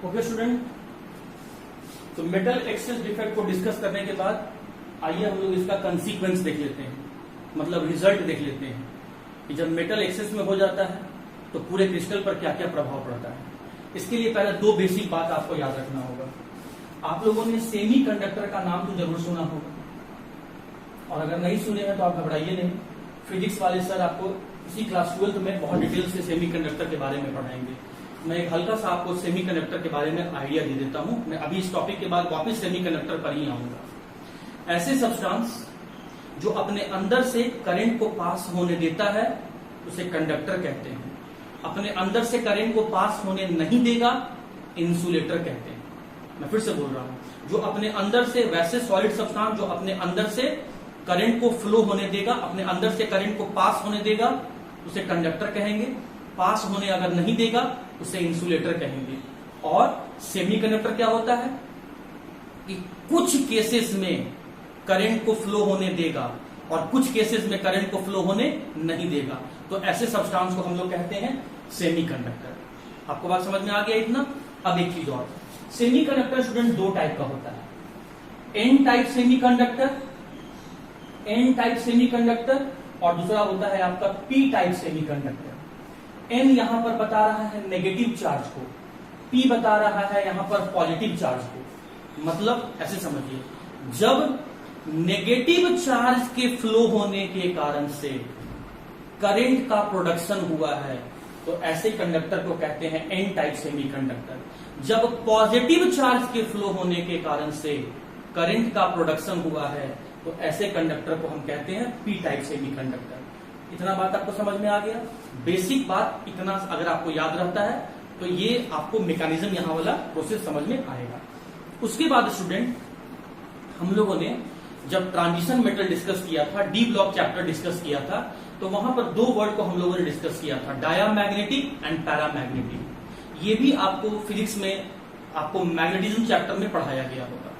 Okay student, तो metal access defect को discuss करने के बाद आइए हम लोग इसका कंसीक्वेंस देख लेते हैं, मतलब रिजल्ट देख लेते हैं कि जब मेटल एक्सेस में हो जाता है तो पूरे क्रिस्टल पर क्या क्या प्रभाव पड़ता है। इसके लिए पहले दो बेसिक बात आपको याद रखना होगा। आप लोगों ने सेमी कंडक्टर का नाम तो जरूर सुना होगा, और अगर नहीं सुने हैं तो आप घबराइए नहीं। फिजिक्स वाले सर आपको इसी क्लास 12 में बहुत डिटेल से सेमी कंडक्टर के बारे में पढ़ाएंगे। मैं एक हल्का सा आपको सेमी कंडक्टर के बारे में आइडिया दे देता हूं। मैं अभी इस टॉपिक के बाद वापस सेमी कंडक्टर पर ही आऊंगा। ऐसे सब्सटेंस जो अपने अंदर से करंट को पास होने देता है उसे कंडक्टर कहते हैं, अपने अंदर से करंट को पास होने नहीं देगा इंसुलेटर कहते हैं। मैं फिर से बोल रहा हूं, जो अपने अंदर से वैसे सॉलिड सब्सटेंस जो अपने अंदर से करंट को फ्लो होने देगा, अपने अंदर से करंट को पास होने देगा उसे कंडक्टर कहेंगे, पास होने अगर नहीं देगा उसे इंसुलेटर कहेंगे। और सेमीकंडक्टर क्या होता है कि कुछ केसेस में करंट को फ्लो होने देगा और कुछ केसेस में करंट को फ्लो होने नहीं देगा, तो ऐसे सब्सटेंस को हम लोग कहते हैं सेमीकंडक्टर। आपको बात समझ में आ गया इतना? अब एक चीज और, सेमीकंडक्टर स्टूडेंट दो टाइप का होता है, N type semiconductor, N type semiconductor, और दूसरा होता है आपका पी टाइप सेमीकंडक्टर। एन यहां पर बता रहा है नेगेटिव चार्ज को, पी बता रहा है यहां पर पॉजिटिव चार्ज को। मतलब ऐसे समझिए, जब नेगेटिव चार्ज के फ्लो होने के कारण से करंट का प्रोडक्शन हुआ है तो ऐसे कंडक्टर को कहते हैं एन टाइप सेमीकंडक्टर। जब पॉजिटिव चार्ज के फ्लो होने के कारण से करंट का प्रोडक्शन हुआ है तो ऐसे कंडक्टर को हम कहते हैं पी टाइप सेमीकंडक्टर। इतना बात आपको समझ में आ गया? बेसिक बात इतना अगर आपको याद रहता है तो ये आपको मैकेनिज्म यहां वाला प्रोसेस समझ में आएगा। उसके बाद स्टूडेंट हम लोगों ने जब ट्रांजिशन मेटल डिस्कस किया था, डी ब्लॉक चैप्टर डिस्कस किया था, तो वहां पर दो वर्ड को हम लोगों ने डिस्कस किया था, डायामैग्नेटिक एंड पैरामैग्नेटिक। ये भी आपको फिजिक्स में आपको मैग्नेटिज्म चैप्टर में पढ़ाया गया होगा।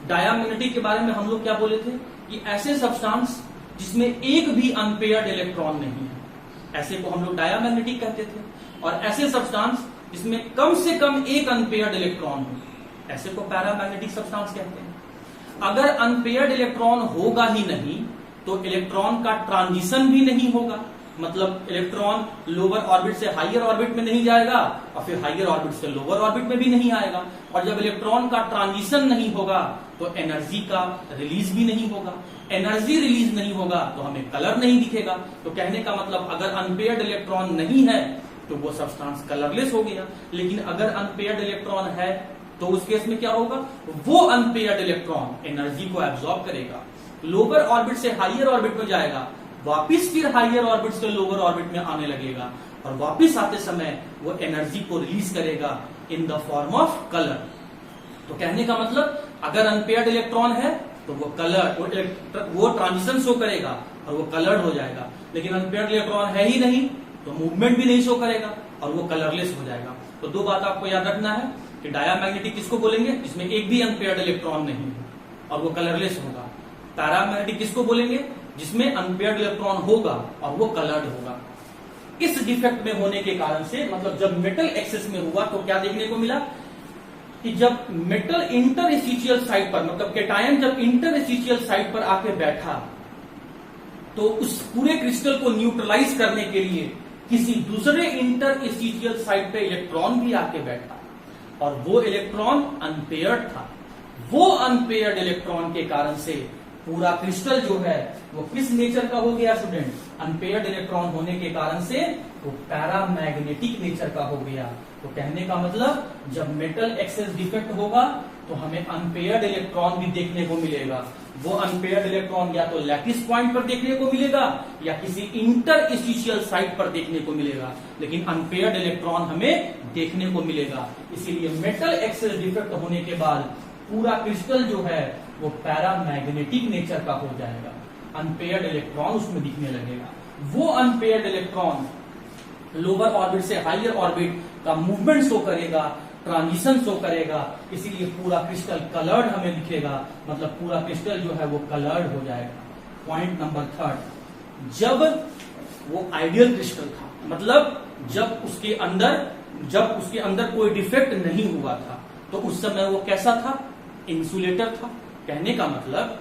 डायामैग्नेटिक के बारे में हम लोग क्या बोले थे कि ऐसे सब्सटेंस जिसमें एक भी अनपेयर्ड इलेक्ट्रॉन नहीं है, ऐसे को हम लोग डायामैग्नेटिक कहते थे। और ऐसे सब्सटेंस जिसमें कम से कम एक अनपेयर्ड इलेक्ट्रॉन हो, ऐसे को पैरामैग्नेटिक सब्सटेंस कहते हैं। अगर अनपेयर्ड इलेक्ट्रॉन होगा ही नहीं तो इलेक्ट्रॉन का ट्रांजिशन भी नहीं होगा, मतलब इलेक्ट्रॉन लोअर ऑर्बिट से हायर ऑर्बिट में नहीं जाएगा और फिर हायर ऑर्बिट से लोअर ऑर्बिट में भी नहीं आएगा। और जब इलेक्ट्रॉन का ट्रांजिशन नहीं होगा तो एनर्जी का रिलीज भी नहीं होगा, एनर्जी रिलीज नहीं होगा तो हमें कलर नहीं दिखेगा। तो कहने का मतलब अगर अनपेयर्ड इलेक्ट्रॉन नहीं है तो वो सब्सटेंस कलरलेस हो गया। लेकिन अगर अनपेयर्ड इलेक्ट्रॉन है तो उस केस में क्या होगा, वो अनपेयर्ड इलेक्ट्रॉन एनर्जी को एब्जॉर्ब करेगा, लोअर ऑर्बिट से हायर ऑर्बिट में जाएगा, वापिस फिर हायर ऑर्बिट से लोअर ऑर्बिट में आने लगेगा और वापिस आते समय वो एनर्जी को रिलीज करेगा in the form of colour. तो कहने का मतलब अगर अनपेयर्ड इलेक्ट्रॉन है तो वो कलर, वो ट्रांजिशन शो करेगा और वो कलर्ड हो जाएगा। लेकिन अनपेयर्ड इलेक्ट्रॉन है ही नहीं तो मूवमेंट भी नहीं शो करेगा और वो कलरलेस हो जाएगा। तो दो बात आपको याद रखना है कि डायामैग्नेटिक किसको बोलेंगे, जिसमें एक भी अनपेयर्ड इलेक्ट्रॉन नहीं है और वो कलरलेस होगा। पैरामैग्नेटिक किसको बोलेंगे, जिसमें अनपेयर्ड इलेक्ट्रॉन होगा और वो कलर्ड होगा। इस डिफेक्ट में होने के कारण से, मतलब जब मेटल एक्सेस में हुआ तो क्या देखने को मिला कि जब मेटल इंटरस्टिशियल साइट पर, मतलब कैटायन जब इंटरस्टिशियल साइट पर आके बैठा तो उस पूरे क्रिस्टल को न्यूट्रलाइज करने के लिए किसी दूसरे इंटरस्टिशियल साइट पे इलेक्ट्रॉन भी आके बैठा और वो इलेक्ट्रॉन अनपेयर्ड था। वो अनपेयर्ड इलेक्ट्रॉन के कारण से पूरा क्रिस्टल जो है वो किस नेचर का हो गया स्टूडेंट, अनपेयर्ड इलेक्ट्रॉन होने के कारण से वो पैरामैग्नेटिक नेचर का हो गया। तो कहने का मतलब जब मेटल एक्सेस डिफेक्ट होगा तो हमें अनपेयर्ड इलेक्ट्रॉन भी देखने को मिलेगा। वो अनपेयर्ड इलेक्ट्रॉन या तो लैटिस पॉइंट पर देखने को मिलेगा या किसी इंटरस्टिशियल साइट पर देखने को मिलेगा, लेकिन अनपेयर्ड इलेक्ट्रॉन हमें देखने को मिलेगा। इसीलिए मेटल एक्सेस डिफेक्ट होने के बाद पूरा क्रिस्टल जो है वो पैरामैग्नेटिक नेचर का हो जाएगा, अनपेयर्ड इलेक्ट्रॉन उसमें दिखने लगेगा। वो अनपेयर्ड इलेक्ट्रॉन लोअर ऑर्बिट से हायर ऑर्बिट का मूवमेंट शो करेगा, ट्रांजिशन शो करेगा, इसीलिए पूरा क्रिस्टल कलर्ड हमें दिखेगा, मतलब पूरा क्रिस्टल जो है वो कलर्ड हो जाएगा। पॉइंट नंबर 3, जब वो आइडियल क्रिस्टल था, मतलब जब उसके अंदर कोई डिफेक्ट नहीं हुआ था, तो उस समय वो कैसा था? इंसुलेटर था। कहने का मतलब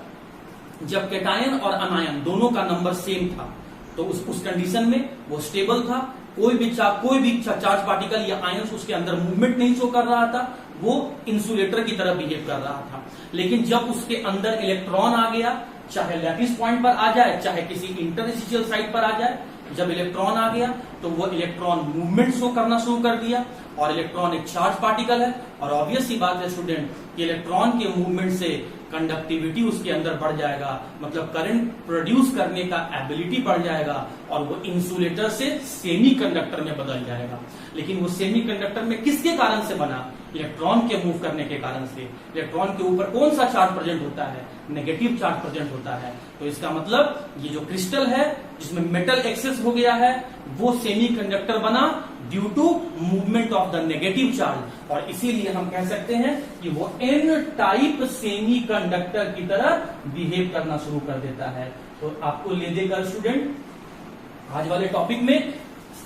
जब कैटायन और अनायन दोनों का नंबर सेम था, तो उस कंडीशन में वो स्टेबल था। कोई भी चार्ज पार्टिकल या आयंस उसके अंदर मूवमेंट नहीं शो कर रहा था, वो इंसुलेटर की तरह बिहेव कर रहा था। लेकिन जब उसके अंदर इलेक्ट्रॉन आ गया, चाहे लैटिस पॉइंट पर आ जाए, चाहे किसी इंटरस्टिशियल साइट पर आ जाए, जब इलेक्ट्रॉन आ गया तो वो इलेक्ट्रॉन मूवमेंट शो करना शुरू कर दिया। और इलेक्ट्रॉन एक चार्ज पार्टिकल है, और ऑब्वियस सी बात है स्टूडेंट कि इलेक्ट्रॉन के मूवमेंट से कंडक्टिविटी उसके अंदर बढ़ जाएगा, मतलब करंट प्रोड्यूस करने का एबिलिटी बढ़ जाएगा, और वो इंसुलेटर से सेमीकंडक्टर में बदल जाएगा। लेकिन वो सेमीकंडक्टर में किसके कारण से बना? इलेक्ट्रॉन के मूव करने के कारण से। इलेक्ट्रॉन के ऊपर कौन सा चार्ज प्रेजेंट होता है? नेगेटिव चार्ज प्रेजेंट होता है। तो इसका मतलब ये जो क्रिस्टल है जिसमें मेटल एक्सेस हो गया है, वो सेमीकंडक्टर बना due to movement of the negative charge, और इसीलिए हम कह सकते हैं कि वो एन टाइप सेमीकंडक्टर की तरह बिहेव करना शुरू कर देता है। तो आपको ले देगा स्टूडेंट आज वाले टॉपिक में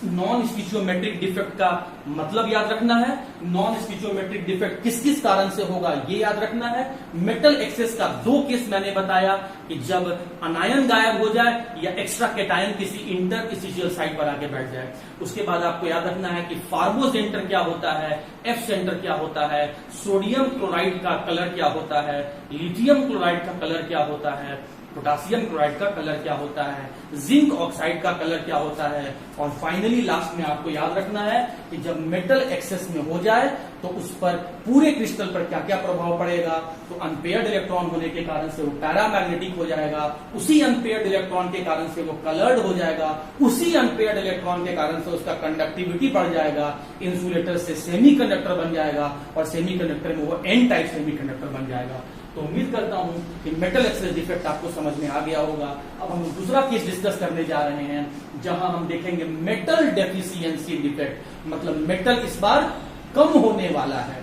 नॉन स्टिचियोमेट्रिक डिफेक्ट का मतलब याद रखना है। नॉन स्टिचियोमेट्रिक डिफेक्ट किस किस कारण से होगा ये याद रखना है। मेटल एक्सेस का 2 केस मैंने बताया कि जब अनायन गायब हो जाए या एक्स्ट्रा कैटायन किसी इंटरस्टिशियल साइट पर आके बैठ जाए। उसके बाद आपको याद रखना है कि फार्मो सेंटर क्या होता है, एफ सेंटर क्या होता है, सोडियम क्लोराइड का कलर क्या होता है, लिथियम क्लोराइड का कलर क्या होता है, पोटासियम क्लोराइड का कलर क्या होता है, जिंक ऑक्साइड का कलर क्या होता है, और फाइनली लास्ट में आपको याद रखना है कि जब मेटल एक्सेस में हो जाए तो उस पर पूरे क्रिस्टल पर क्या क्या प्रभाव पड़ेगा। तो अनपेयर्ड इलेक्ट्रॉन होने के कारण से वो पैरामैग्नेटिक हो जाएगा, उसी अनपेयर्ड इलेक्ट्रॉन के कारण से वो कलर्ड हो जाएगा, उसी अनपेयर्ड इलेक्ट्रॉन के कारण से उसका कंडक्टिविटी बढ़ जाएगा, इंसुलेटर से सेमीकंडक्टर बन जाएगा, और सेमीकंडक्टर में वो एन टाइप सेमीकंडक्टर बन जाएगा। तो उम्मीद करता हूं कि मेटल एक्सेस डिफेक्ट आपको समझ में आ गया होगा। अब हम दूसरा केस डिस्कस करने जा रहे हैं, जहां हम देखेंगे मेटल डेफिशिएंसी डिफेक्ट, मतलब मेटल इस बार कम होने वाला है।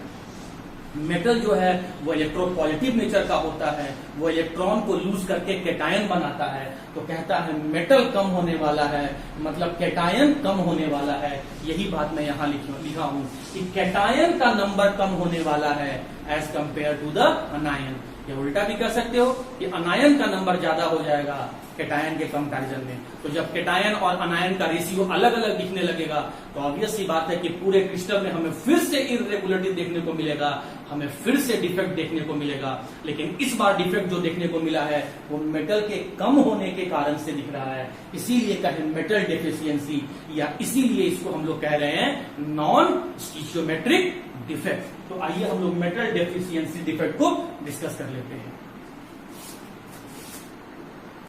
मेटल जो है वो इलेक्ट्रोपॉजिटिव नेचर का होता है, वो इलेक्ट्रॉन को लूज करके कैटायन बनाता है। तो कहता है मेटल कम होने वाला है, मतलब कैटायन कम होने वाला है। यही बात मैं यहाँ लिखा हूं कि कैटायन का नंबर कम होने वाला है as compare to the anion. या उल्टा भी कह सकते हो कि अनायन का नंबर ज्यादा हो जाएगा कैटायन के कंपैरिजन में। तो जब कैटायन और अनायन का रेशियो अलग अलग दिखने लगेगा तो ऑब्वियस सी बात है कि पूरे क्रिस्टल में हमें फिर से इरेगुलरिटी देखने को मिलेगा, हमें फिर से डिफेक्ट देखने को मिलेगा। लेकिन इस बार डिफेक्ट जो देखने को मिला है वो मेटल के कम होने के कारण से दिख रहा है, इसीलिए कहें मेटल डेफिशिएंसी, या इसीलिए इसको हम लोग कह रहे हैं नॉन स्टिचियोमेट्रिक डिफेक्ट। तो आइए हम लोग मेटल डेफिशिएंसी डिफेक्ट को डिस्कस कर लेते हैं।